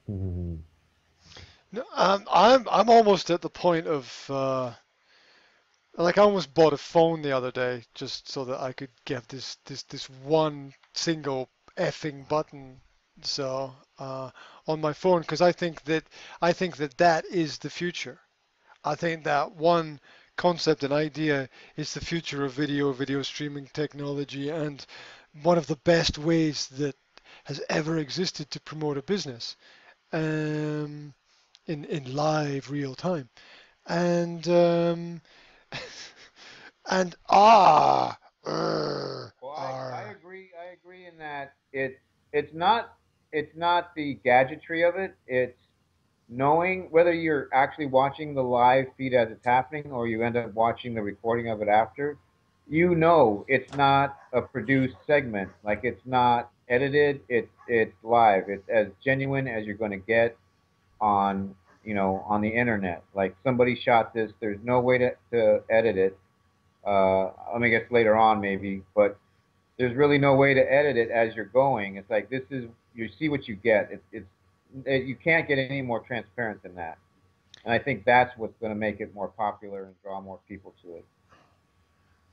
Mhm. No, I'm almost at the point of like I almost bought a phone the other day just so that I could get this one single effing button. So on my phone, because I think that that is the future. I think that one concept and idea is the future of video streaming technology, and one of the best ways that has ever existed to promote a business um, in live real time. And and Well, I er, agree. I agree in that it's not it's not the gadgetry of it. It's knowing whether you're actually watching the live feed as it's happening or you end up watching the recording of it after. You know, it's not a produced segment. Like it's not edited. It's live. It's as genuine as you're going to get on on the internet. Like somebody shot this. There's no way to edit it. I mean, I guess later on maybe, but there's really no way to edit it as you're going. It's like this is you see what you get. You can't get any more transparent than that. And I think that's what's going to make it more popular and draw more people to it.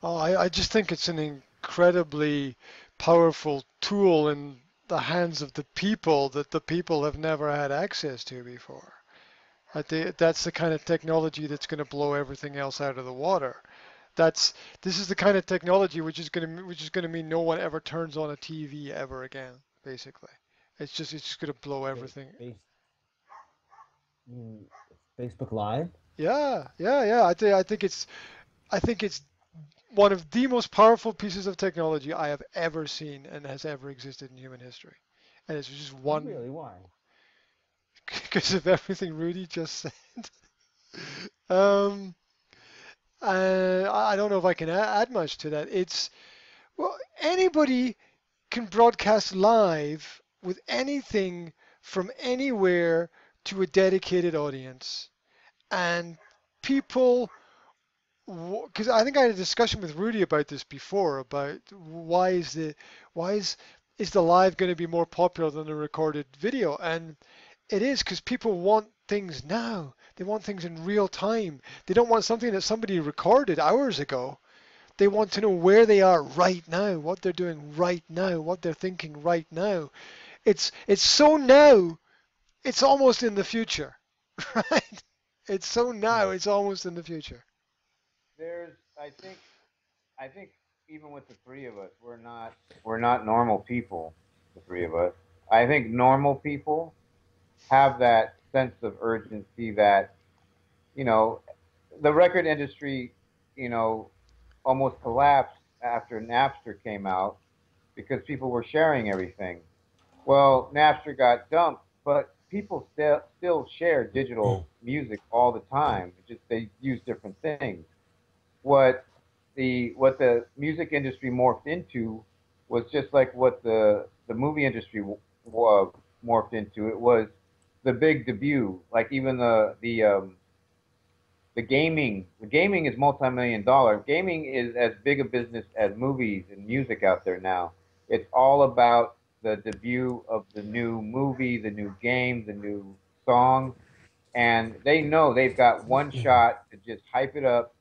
I just think it's an incredibly powerful tool in the hands of the people that the people have never had access to before. I think that's the kind of technology that's going to blow everything else out of the water. That's this is the kind of technology which is going to mean no one ever turns on a TV ever again. Basically, it's just going to blow Face, everything. face, mm, Facebook Live. Yeah, yeah, yeah. I think it's one of the most powerful pieces of technology I have ever seen and has ever existed in human history. And it's just one Really? Why? because of everything Rudy just said. Um, I don't know if I can add much to that. It's well, anybody can broadcast live with anything from anywhere to a dedicated audience, and people because I think I had a discussion with Rudy about this before about why is the live going to be more popular than the recorded video, and it is because people want things now. They want things in real time. They don't want something that somebody recorded hours ago. They want to know where they are right now, what they're doing right now, what they're thinking right now. It's so now, it's almost in the future, right? It's so now, Right. it's almost in the future. There's I think even with the three of us, we're not normal people, the three of us. I think normal people have that sense of urgency that, you know, the record industry, you know, almost collapsed after Napster came out because people were sharing everything. Well, Napster got dumped, but people still share digital music all the time. It's just they use different things. What the music industry morphed into was just like what the movie industry morphed into. It was the big debut. Like even the gaming is multi-million-dollar. Gaming is as big a business as movies and music out there now. It's all about the debut of the new movie, the new game, the new song, and they know they've got one shot to just hype it up,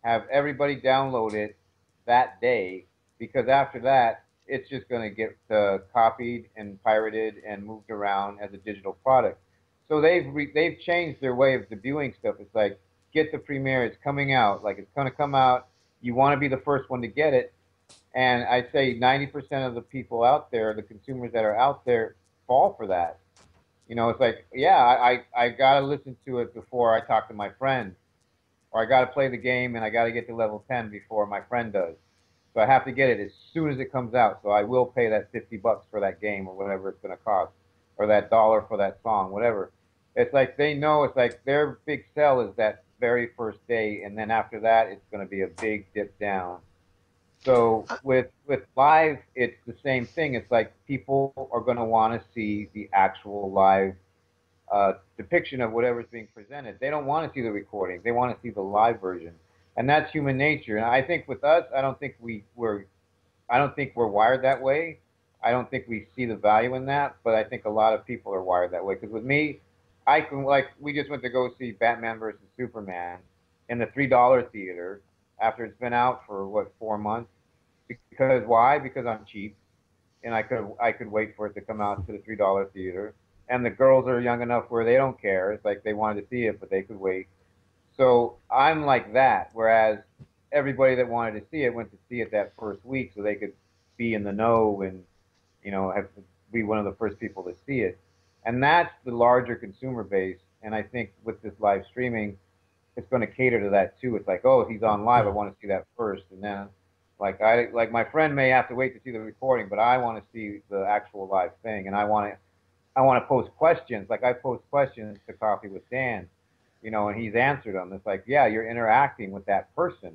have everybody download it that day, because after that it's just going to get copied and pirated and moved around as a digital product. So they've changed their way of debuting stuff. It's like get the premiere, it's coming out, like it's going to come out. You want to be the first one to get it, and I say 90% of the people out there, the consumers that are out there, fall for that. It's like, yeah, I got to listen to it before I talk to my friends, or I got to play the game and I got to get to level 10 before my friend does. So I have to get it as soon as it comes out. So I will pay that $50 for that game or whatever it's going to cost, or that dollar for that song, whatever. It's like they know it's like their big sell is that very first day, and then after that, it's going to be a big dip down. So Uh, with live, it's the same thing. It's like people are going to want to see the actual live depiction of whatever's being presented. They don't want to see the recording. They want to see the live version, and that's human nature. And I think with us, I don't think we're wired that way. I don't think we see the value in that, but I think a lot of people are wired that way. Because with me, I can like we just went to go see Batman versus Superman in the $3 theater after it's been out for what 4 months. Because why? Because I'm cheap and I could wait for it to come out to the $3 theater. And the girls are young enough where they don't care. It's like they wanted to see it, but they could wait. So I'm like that. Whereas everybody that wanted to see it went to see it that first week, so they could be in the know and have to be one of the first people to see it. And that's the larger consumer base. And I think with this live streaming, it's going to cater to that too. It's like, oh, if he's on live, I want to see that first, and then like my friend may have to wait to see the recording, but I want to see the actual live thing, and I want to post questions. Like I post questions to Coffee with Dan, and he's answered them. It's like, yeah, you're interacting with that person,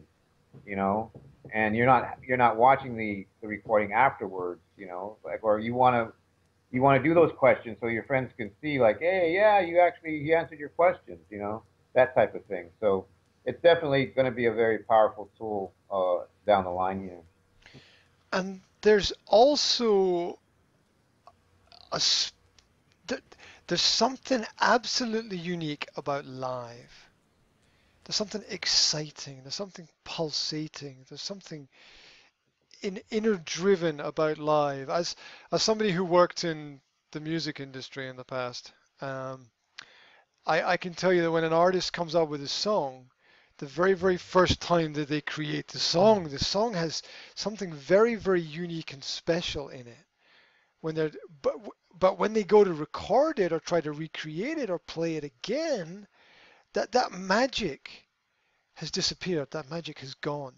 you know, and you're not watching the recording afterwards, like or you want to do those questions so your friends can see like, hey, yeah, you answered your questions, that type of thing. So it's definitely going to be a very powerful tool down the line here. And there's also a s- th- there's something absolutely unique about live. There's something exciting. There's something pulsating. There's something inner driven about live. As somebody who worked in the music industry in the past, um, I can tell you that when an artist comes out with a song, the very, very first time that they create the song has something very, very unique and special in it. When they're but but when they go to record it or try to recreate it or play it again, that magic has disappeared. That magic has gone.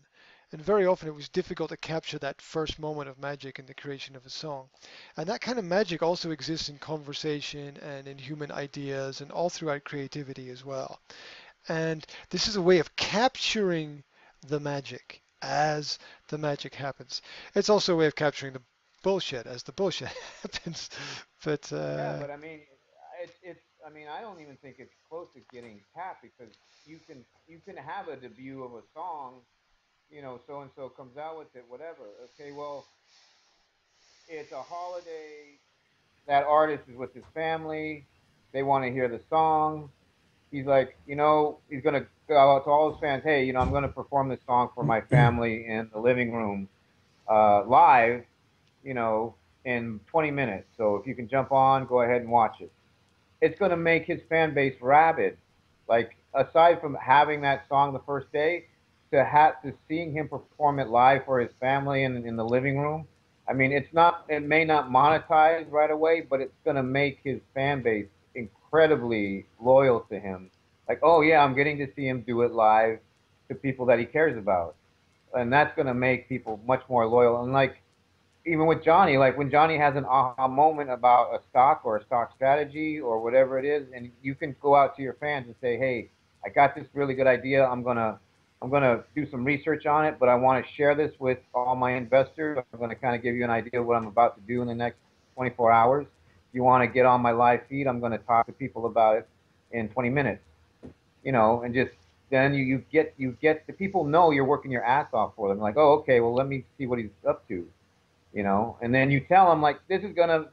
And very often it was difficult to capture that first moment of magic in the creation of a song. And that kind of magic also exists in conversation and in human ideas and all throughout creativity as well. And this is a way of capturing the magic as the magic happens. It's also a way of capturing the bullshit as the bullshit happens. But Yeah, but I mean, it's I mean, I don't even think it's close to getting tapped because you can have a debut of a song, so and so comes out with it, whatever. Okay, well, it's a holiday. That artist is with his family. They want to hear the song. He's like, he's gonna go out to all his fans. Hey, I'm gonna perform this song for my family in the living room, live, you know, in 20 minutes. So if you can jump on, go ahead and watch it. It's gonna make his fan base rabid. Like aside from having that song the first day, to seeing him perform it live for his family in the living room. I mean, it may not monetize right away, but it's gonna make his fan base incredibly loyal to him. Like, oh yeah, I'm getting to see him do it live to people that he cares about, and that's gonna make people much more loyal. And like even with Johnny, like when Johnny has an aha moment about a stock or a stock strategy or whatever it is, and you can go out to your fans and say, "Hey, I got this really good idea. I'm gonna do some research on it, but I want to share this with all my investors. I'm gonna kind of give you an idea of what I'm about to do in the next 24 hours. If you want to get on my live feed, I'm gonna talk to people about it in 20 minutes, and just then you get the people know you're working your ass off for them. Like, oh, okay, well, let me see what he's up to, and then you tell them like this is gonna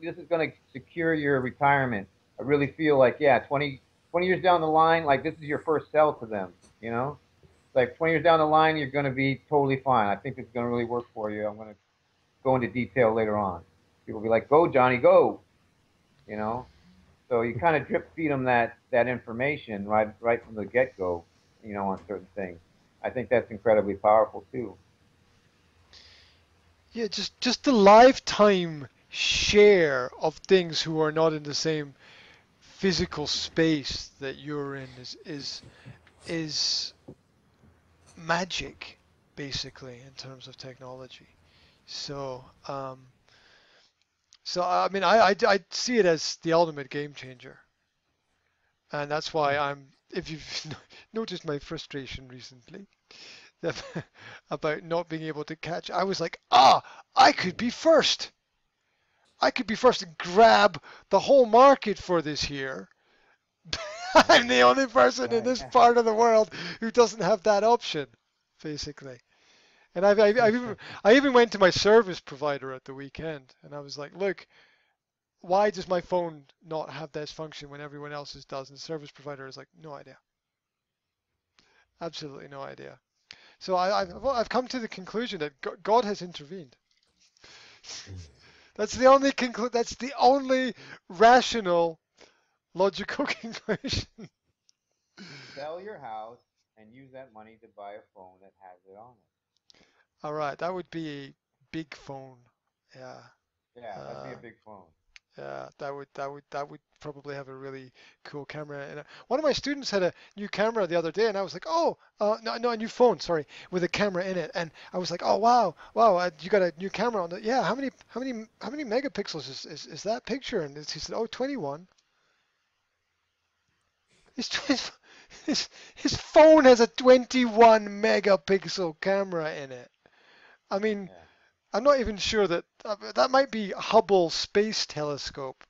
secure your retirement. I really feel like, yeah, 20 years down the line, like this is your first sell to them. It's like 20 years down the line, you're gonna be totally fine. I think it's gonna really work for you. I'm gonna go into detail later on. People will be like, go Johnny, go. you know so you kind of drip feed them that information right from the get-go, on certain things. I think that's incredibly powerful too. yeah, just the lifetime share of things who are not in the same physical space that you're in is magic basically in terms of technology. So I mean I see it as the ultimate game changer, and that's why if you've noticed my frustration recently about not being able to catch, I was like, I could be first. I could be first and grab the whole market for this year. I'm the only person in Right. this part of the world who doesn't have that option, basically. And I even went to my service provider at the weekend, and I was like, look, why does my phone not have this function when everyone else's does? And the service provider is like, no idea, absolutely no idea. So I've come to the conclusion that God has intervened. That's the only rational, logical conclusion. Sell your house and use that money to buy a phone that has it on All right, that would be a big phone. Yeah. it. Yeah, that'd be a Uh, big phone. yeah, that would probably have a really cool camera. And one of my students had a new camera the other day, and I was like, oh, no, a new phone, sorry, with a camera in it. And I was like, oh, wow, wow, you got a new camera on it. Yeah, how many megapixels is that picture? And he said, oh, 21. His, his phone has a 21 megapixel camera in it. I mean, Yeah. I'm not even sure that that might be Hubble Space Telescope,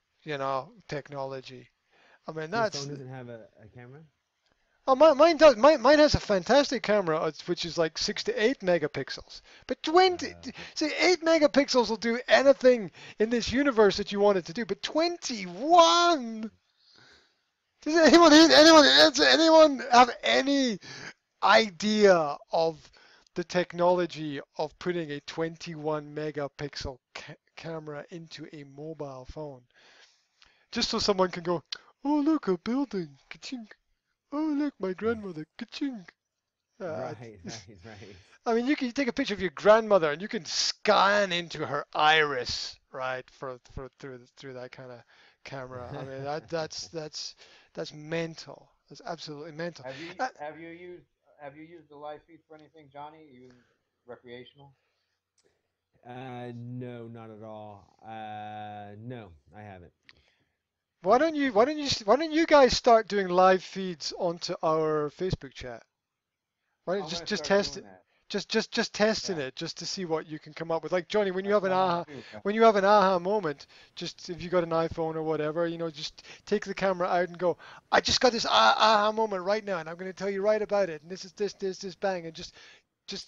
technology. I mean, Your phone that's doesn't have a camera? oh, mine does. Mine has a fantastic camera, which is like 6 to 8 megapixels. But 20, Uh, see, 8 megapixels will do anything in this universe that you want it to do. But 21. Does anyone have any idea of the technology of putting a 21 megapixel camera into a mobile phone? Just so someone can go, oh, look, a building. Ka-ching. Oh, look, my grandmother. Ka-ching. Uh, right, right, right. I mean, you can take a picture of your grandmother and you can scan into her iris, right, through that kind of camera. I mean, that's mental. That's absolutely mental. Have you Uh, have you used have you used the live feed for anything, Johnny? Even recreational? No, not at all. No, I haven't. why don't you guys start doing live feeds onto our Facebook chat? Why don't I'm you just gonna just start test doing it? that. Just testing Yeah, it just to see what you can come up with. Like Johnny, when you that's have what an I want aha to do. Yeah. when you have an aha moment, just if you got an iPhone or whatever, just take the camera out and go, I just got this aha moment right now, and I'm going to tell you right about it. And this is this bang, and just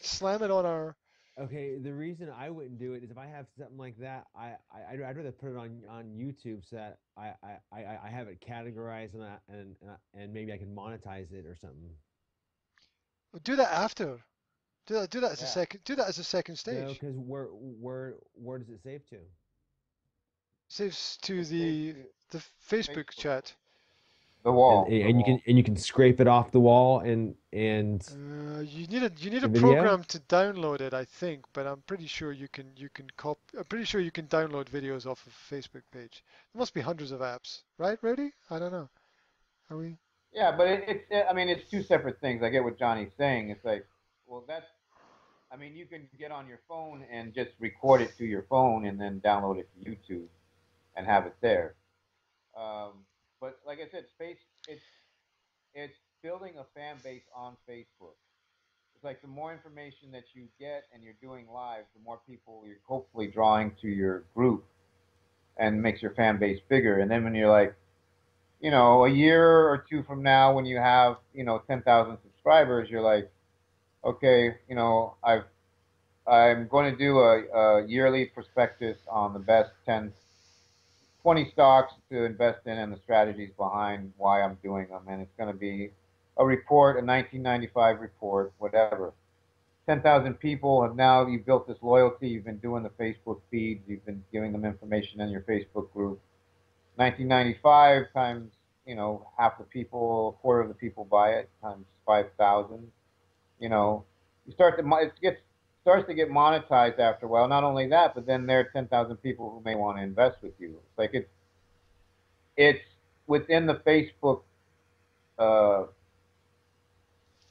slam it on our. Okay, the reason I wouldn't do it is if I have something like that, I'd rather put it on YouTube so that I have it categorized and maybe I can monetize it or something. Do that after. Do that as a Yeah. second. Do that as a second No, stage. because where does it save to? Saves to It saves the to Facebook Facebook. chat. The And wall. you can scrape it off the wall and You need a the video. program to download it, I think, but I'm pretty sure I'm pretty sure you can download videos off of Facebook page. There must be hundreds of apps, right, Rudy? I don't know. Are we? Yeah, but I mean, it's two separate things. I get what Johnny's saying. It's like, well, that's. I mean, you can get on your phone and just record it to your phone and then download it to YouTube and have it there. But like I said, it's building a fan base on Facebook. It's like the more information that you get and you're doing live, the more people you're hopefully drawing to your group and makes your fan base bigger. And then when you're like, a year or two from now, when you have 10,000 subscribers, you're like, okay, I'm going to do a yearly prospectus on the best 10, 20 stocks to invest in and the strategies behind why I'm doing them. And it's going to be a report, a 1995 report, whatever. 10,000 people have now, you've built this loyalty. You've been doing the Facebook feeds. You've been giving them information in your Facebook group. 1995 times, half the people, a quarter of the people buy it times 5,000. You know, you start to, it gets, starts to get monetized after a while. Not only that, but then there are 10,000 people who may want to invest with you. It's like it's within the Facebook, uh,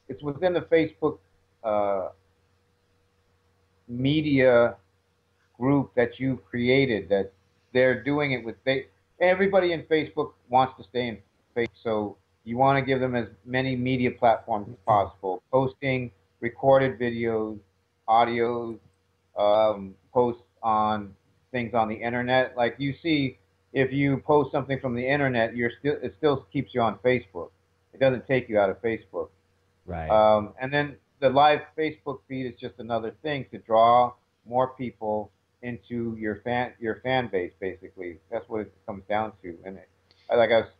it's within the Facebook uh, media group that you've created that they're doing it with everybody in Facebook wants to stay in Facebook, so you want to give them as many media platforms as possible, posting recorded videos, audios, posts on things on the internet. Like you see, if you post something from the internet, it still keeps you on Facebook. It doesn't take you out of Facebook. Right. And then the live Facebook feed is just another thing to draw more people into your fan base. Basically, that's what it comes down to. And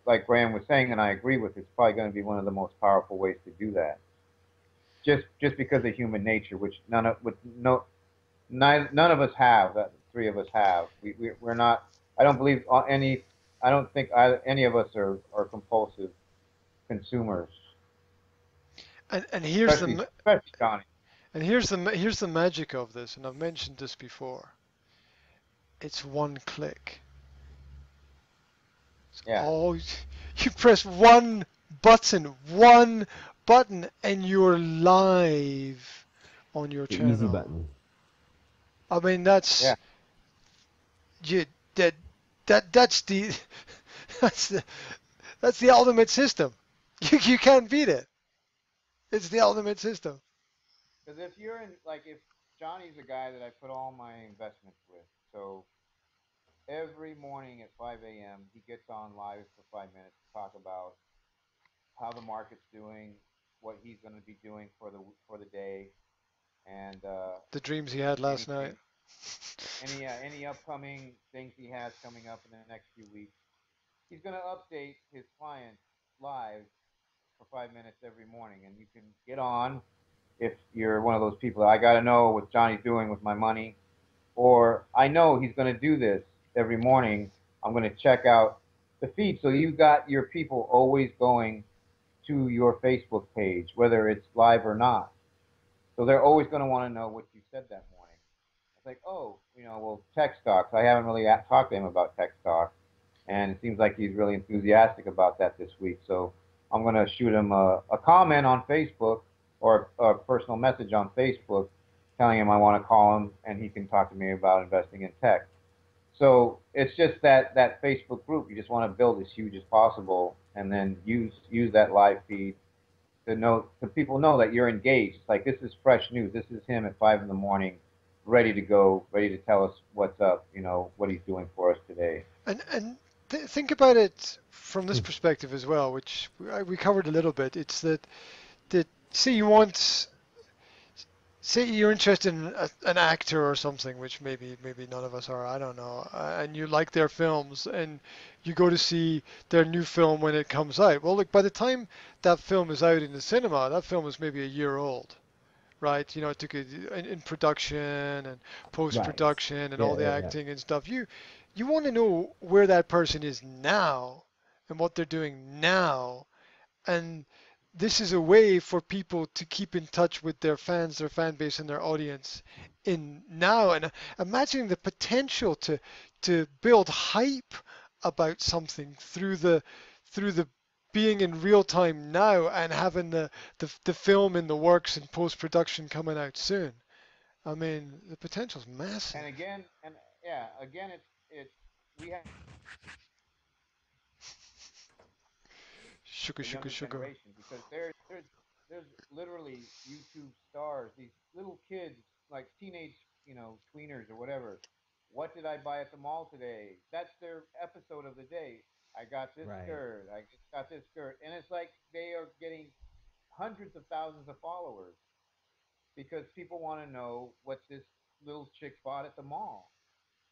like Graham was saying, and I agree with. It's probably going to be one of the most powerful ways to do that. Just because of human nature, which none of us have. That the three of us have. We're not. I don't believe any. I don't think any of us are compulsive consumers, And especially Johnny. here's the magic of this, and I've mentioned this before. It's one click. Yeah. Oh, you press one button, and you're live on your The easy channel. button. I mean, that's Yeah. you that that's the that's the that's the ultimate system. You can't beat it. It's the ultimate system. Because if you're in, like, if Johnny's a guy that I put all my investments with, so every morning at 5 a.m. he gets on live for 5 minutes to talk about how the market's doing, what he's going to be doing for the day, and The dreams he had last night. anything, any upcoming things he has coming up in the next few weeks. He's going to update his clients live for 5 minutes every morning, and you can get on if you're one of those people. I got to know what Johnny's doing with my money, or I know he's going to do this every morning. I'm going to check out the feed. So you got your people always going to your Facebook page, whether it's live or not. So they're always going to want to know what you said that morning. It's like, oh, well, tech stocks. I haven't really talked to him about tech stocks, and it seems like he's really enthusiastic about that this week. So I'm going to shoot him a comment on Facebook or a personal message on Facebook telling him I want to call him and he can talk to me about investing in tech. So it's just that Facebook group. You just want to build as huge as possible, and then use that live feed to people know that you're engaged. It's like, this is fresh news. This is him at 5 in the morning, ready to go, ready to tell us what's up. What he's doing for us today. And think about it from this perspective as well, which we covered a little bit. It's that say you're interested in an actor or something, which maybe none of us are, I don't know, and you like their films, and you go to see their new film when it comes out. Well, look, by the time that film is out in the cinema, that film is maybe a year old, right? It took it in production and Right. post-production and Yeah, all the yeah, yeah. acting and stuff. You want to know where that person is now and what they're doing now, and this is a way for people to keep in touch with their fans, their fan base, and their audience in now. And imagining the potential to build hype about something through the being in real time now and having the film in the works and post production coming out soon. I mean, the potential's massive. And again, and yeah, again, it's we have Sugar, the sugar, younger sugar. generation, because there's literally YouTube stars, these little kids, like teenage, tweeners or whatever. What did I buy at the mall today? That's their episode of the day. I got this Right. skirt. I got this skirt, and it's like they are getting hundreds of thousands of followers because people want to know what this little chick bought at the mall.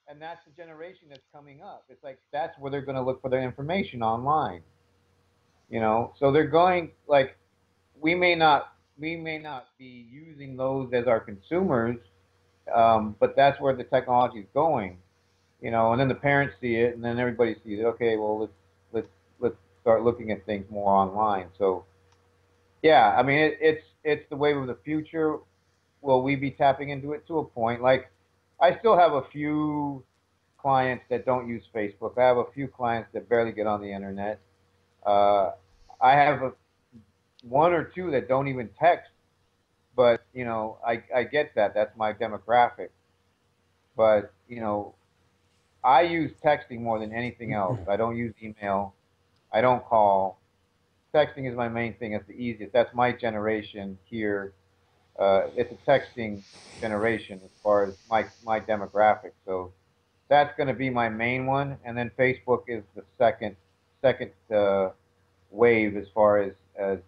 And that's the generation that's coming up. It's like that's where they're going to look for their information online. So they're going, like, we may not be using those as our consumers, but that's where the technology is going. And then the parents see it, and then everybody sees it. Okay, well, let's let's start looking at things more online. So yeah, I mean, it's the wave of the future. Will we be tapping into it to a point? Like, I still have a few clients that don't use Facebook. I have a few clients that barely get on the internet. Uh, I have one or two that don't even text, but I get that. That's my demographic. But I use texting more than anything else. I don't use email. I don't call. Texting is my main thing. It's the easiest. That's my generation here. It's a texting generation as far as my demographic. So that's going to be my main one, and then Facebook is the second wave as far as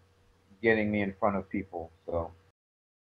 getting me in front of people. So